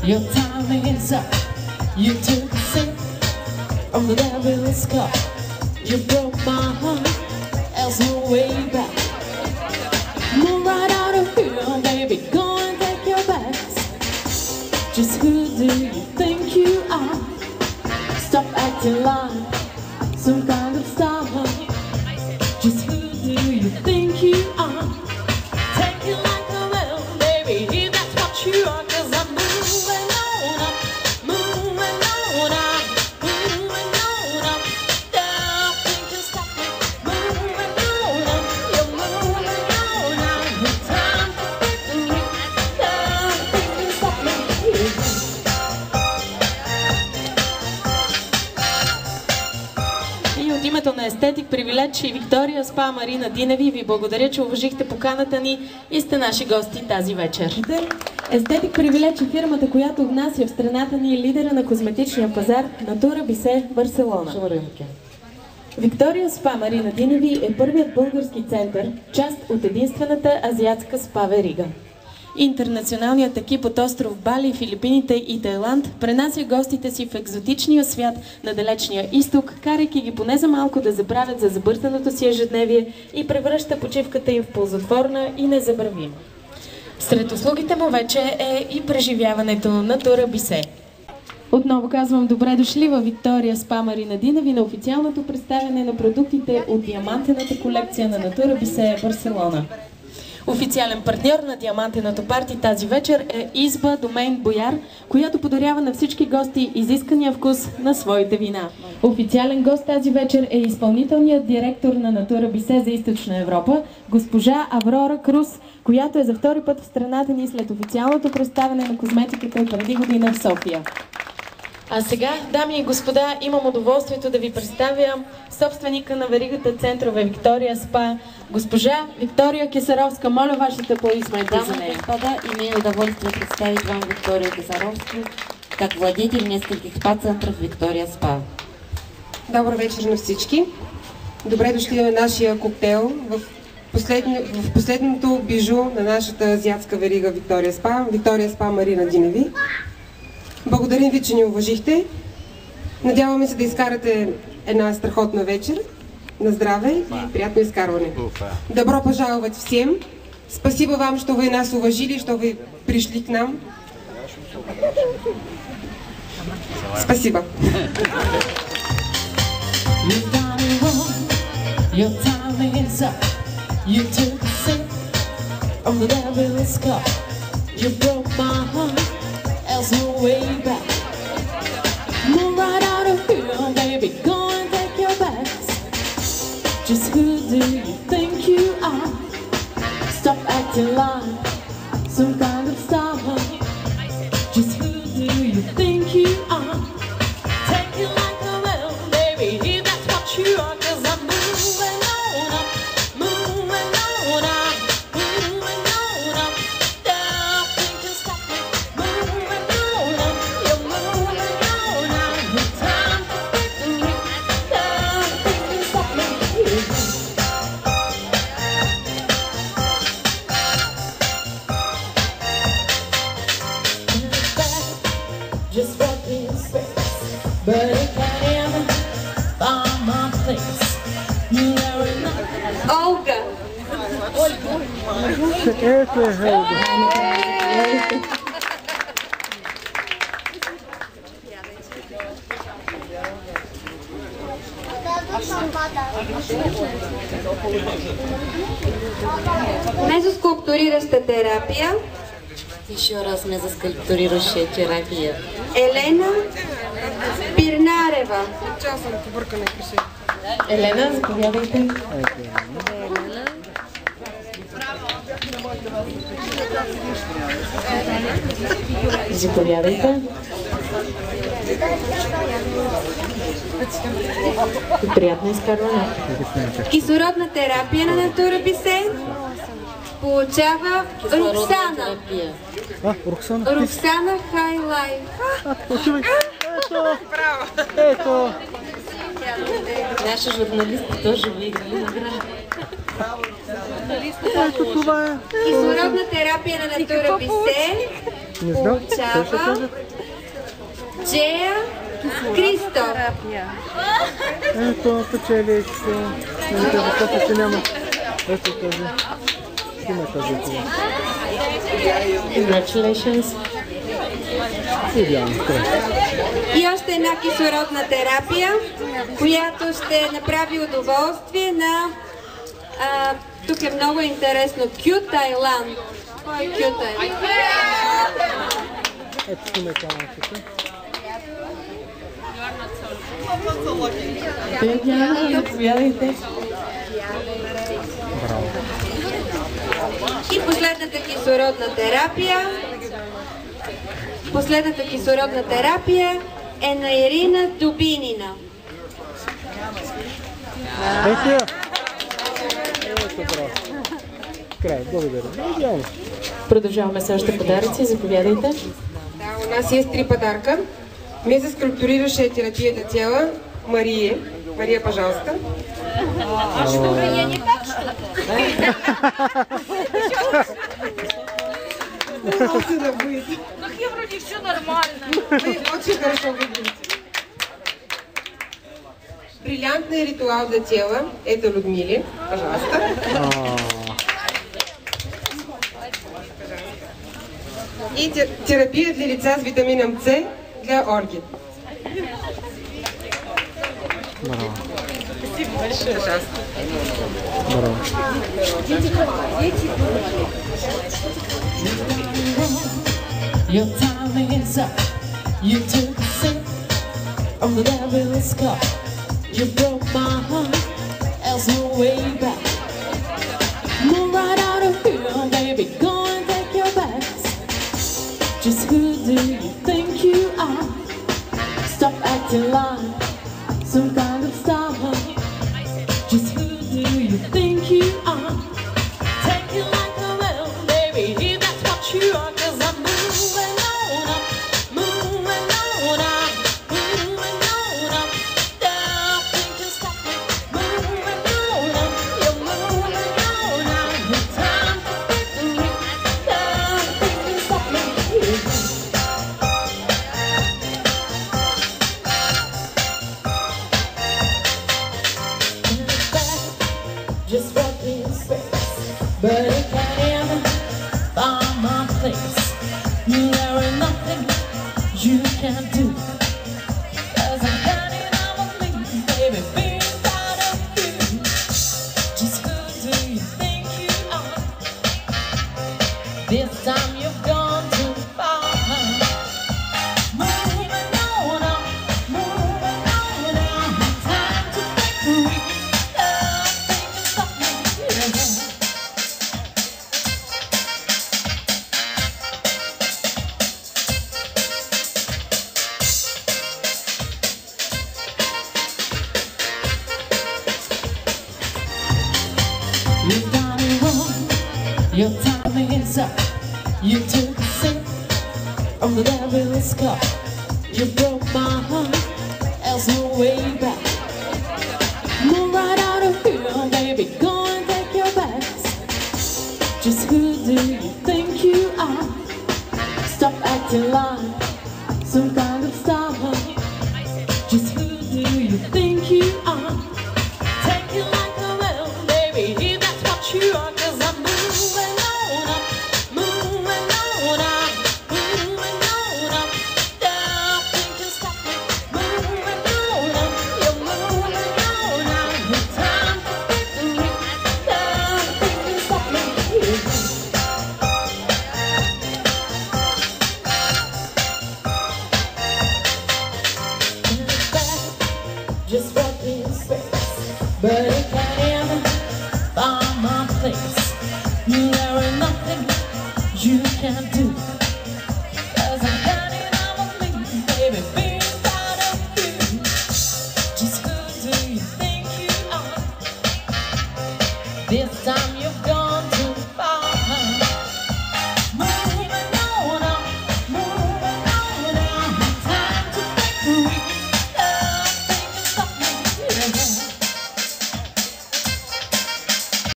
Your time is up. You took a sip from the devil's cup. You broke my heart, there's no way back. Move right out of here, baby, go and take your bags. Just who do you think you are? Stop acting like some kind of star. Just who do you think you are? Take it like a man, baby, that's what you are. Cause I'm moving on up, moving on up, moving on up. Nothing can stop me, moving on up. You're moving on up. The time for victory, nothing can stop me. И от името на Естетик Привиледж и Виктория Спа Марина Диневи ви благодаря, че уважихте поканата ни и сте наши гости тази вечер. Естетик Привиледж е фирмата, която внася в страната ни лидера на козметичния пазар Натура Бисе Барселона. Виктория Спа Марина Диневи е първият български център, част от единствената азиатска спа верига. Интернационалният екип от остров Бали, Филипините и Тайланд пренася гостите си в екзотичния свят на далечния изток, карайки ги поне за малко да забравят за забързаното си ежедневие и превръща почивката им в ползотворна и незабравима. Сред услугите му вече е и преживяването на Натура Бисе. Отново казвам добре дошли във Виктория Спа Марина Диневи на официалното представяне на продуктите от диамантената колекция на Натура Бисе Барселона. Официален партньор на диамантеното парти тази вечер е изба Домейн Бояр, която подарява на всички гости изискания вкус на своите вина. Официален гост тази вечер е изпълнителният директор на Натура Бисе за Източна Европа, госпожа Аврора Крус, която е за втори път в страната ни след официалното представяне на козметиката преди година в София. А сега, дами и господа, имам удоволствието да ви представя собственика на веригата центрове Виктория Спа, госпожа Виктория Кесаровска. Моля вашите аплодисменти за нея. Господа, имею удовольствие представить вам Викторию Кесаровскую, как владетель нескольких спа-центров Виктория Спа. Добър вечер на всички. Добре дошли на нашия коктейл в последното бижу на нашата азиатска верига Виктория Спа Марина Диневи. Благодарим ви, че ни уважихте. Надяваме се да изкарате една страхотна вечер. На здраве и приятно изкарване. Добро пожаловать всем. Спасибо вам, что вы нас уважили, что вы пришли к нам. Спасибо. There's no way back. Move right out of here, baby, go and take your bags. Just who do you think you are? Stop acting like some kind of star. Just who do you think you are? Take it like a man, baby, that's what you are. Cause I'm moving on up, moving on up, moving on up. Nothing can stop me, moving on up. You're moving on up. The time for victory, nothing can stop me. Just what we expect, but it can't even find my place. There is nothing. Olga! Ето е Хелга. Мезоскулптурираща терапия. Еще раз мезоскулптуриращая терапия. Елена Пирнарева. Елена, заповядайте. Заповядайте. Приятно изкарване. Кислородна терапия на Натура Бисе получава Роксана. Роксана Хайлайф. Ето! Наша журналистка тоже выиграли награда. Ето това е! Кислородна терапия на Натура Бисе Не знам, какво ще получава кажат? Джея Кристоф. Ето, печели, не кажа, после, че няма. Ето тази. Има тази това. Congratulations. Идеално, край. И още една кислородна терапия, която ще направи удоволствие на... тук е много интересно. Кю Тайланд. Кой е Кю Тайланд? Ето сме камъчета. Заповядайте. Браво. И последната кислородна терапия. Последната кислородна терапия е на Ирина Дубинина. Ето я. Ето, браво. Край, благодаря. Идеално. Продължаваме с още подаръци. Заповядайте. Да, у нас есть 3 подарка. Мезоскулптуриращая терапия для тела Мария. Мария, пожалуйста. Ну, я вроде все нормально. Вы очень хорошо выглядите. Бриллиантный ритуал для тела. Это Людмиле. Пожалуйста. И терапия для лица с витамином С для Орги. Браво. Пожалуйста. Браво. Your time is up. You took a sip of the devil's cup. You broke my heart. There's no way back. Move right out of here, baby. Go and take your bags. Just who do you think you are? Stop acting like some kind of star. Just who do you think you are? Take it like a will, baby. That's what you are. 'Cause I'm moving on up, moving on up, moving on up. Nothing can stop me. Moving on up, you're moving on up. No time for victory. Nothing can stop me. Just walking space, but I can't find my place. There ain't nothing you can do, 'cause I'm counting on me, baby, being proud of you. Just who do you think you are? This time you've gone too far. Moving on up, moving on up. Time to break free. Nothing can stop me. You've done it wrong. Your time is up. You took a sip of the devil's cup. You broke my heart. There's no way back. Move right out of here, baby. Go and take your bags. Just who do you think you are? Stop acting like some kind